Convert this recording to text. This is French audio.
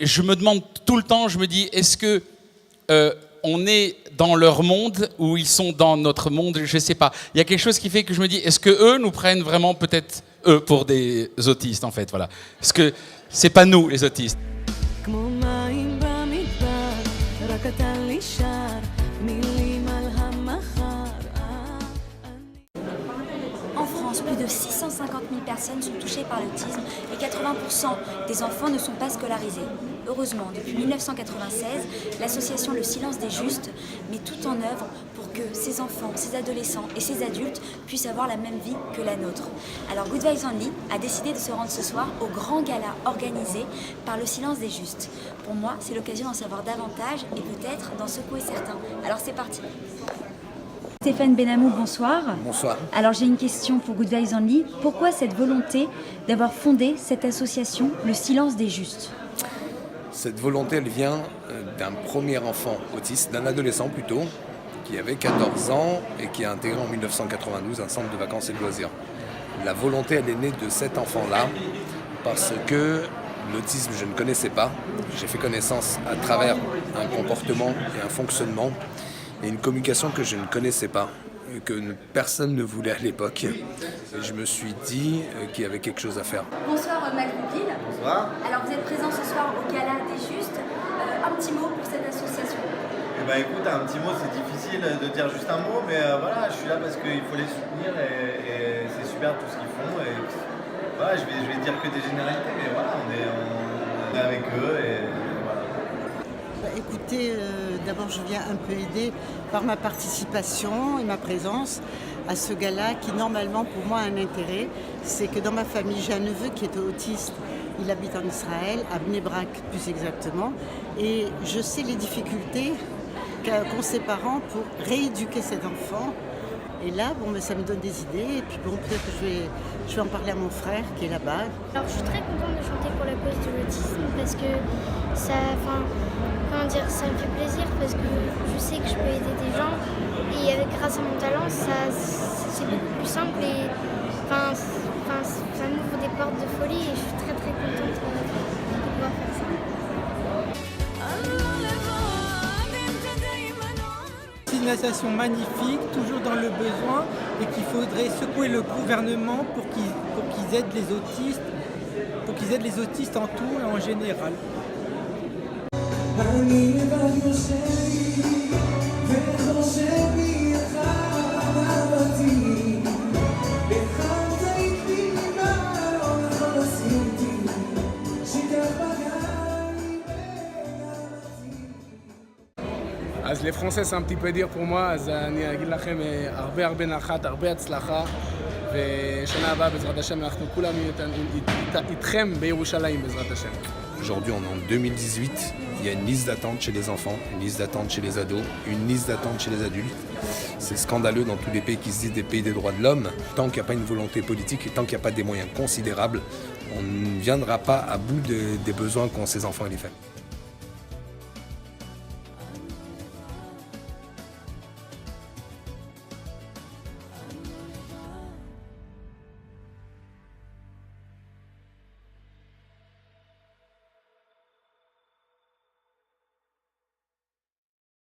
je me demande tout le temps, je me dis, est-ce que on est dans leur monde ou ils sont dans notre monde? Je ne sais pas. Il y a quelque chose qui fait que je me dis, est-ce que eux nous prennent vraiment peut-être eux pour des autistes en fait, voilà. Est-ce que c'est pas nous les autistes? En France, plus de 650 000 personnes sont touchées par l'autisme et 80% des enfants ne sont pas scolarisés. Heureusement, depuis 1996, l'association Le Silence des Justes met tout en œuvre pour que ces enfants, ces adolescents et ces adultes puissent avoir la même vie que la nôtre. Alors Good Vibes Only a décidé de se rendre ce soir au grand gala organisé par Le Silence des Justes. Pour moi, c'est l'occasion d'en savoir davantage et peut-être d'en secouer certains. Alors c'est parti. Stéphane Benamou, bonsoir. Bonsoir. Alors j'ai une question pour Good Vibes Only. Pourquoi cette volonté d'avoir fondé cette association, Le Silence des Justes? Cette volonté, elle vient d'un premier enfant autiste, d'un adolescent plutôt, qui avait 14 ans et qui a intégré en 1992 un centre de vacances et de loisirs. La volonté, elle est née de cet enfant-là parce que l'autisme, je ne connaissais pas. J'ai fait connaissance à travers un comportement et un fonctionnement et une communication que je ne connaissais pas, que personne ne voulait à l'époque. Et je me suis dit qu'il y avait quelque chose à faire. Bonsoir Max Bouville. Bonsoir. Alors vous êtes présent ce soir au Gala des Justes. Un petit mot pour cette association. Eh ben, écoute, un petit mot, c'est difficile de dire juste un mot, mais voilà, je suis là parce qu'il faut les soutenir et c'est super tout ce qu'ils font. Et voilà, je vais dire que des généralités, mais voilà, on est avec eux et voilà. Écoutez, d'abord je viens un peu aider par ma participation et ma présence à ce gala qui normalement pour moi a un intérêt. C'est que dans ma famille j'ai un neveu qui est autiste, il habite en Israël, à Bnei Brak plus exactement, et je sais les difficultés qu'ont ses parents pour rééduquer cet enfant. Et là, ça me donne des idées, et puis peut-être que je vais en parler à mon frère qui est là-bas. Alors je suis très contente de chanter pour la cause de l'autisme parce que ça me fait plaisir parce que je sais que je peux aider des gens et grâce à mon talent, c'est beaucoup plus simple et ça m'ouvre des portes de folie et je suis très très contente de pouvoir faire ça. C'est une association magnifique, toujours dans le besoin et qu'il faudrait secouer le gouvernement pour qu'ils aident les autistes en tout et en général. אז לפרנסס un petit peu dire pour moi, אז אני אגיד לכם הרבה נחת, הרבה הצלחה ושנה הבאה בעזרת השם אנחנו כולם איתכם בירושלים בעזרת השם. Aujourd'hui, on est en 2018, il y a une liste d'attente chez les enfants, une liste d'attente chez les ados, une liste d'attente chez les adultes. C'est scandaleux dans tous les pays qui se disent des pays des droits de l'homme. Tant qu'il n'y a pas une volonté politique et tant qu'il n'y a pas des moyens considérables, on ne viendra pas à bout des besoins qu'ont ces enfants et les familles.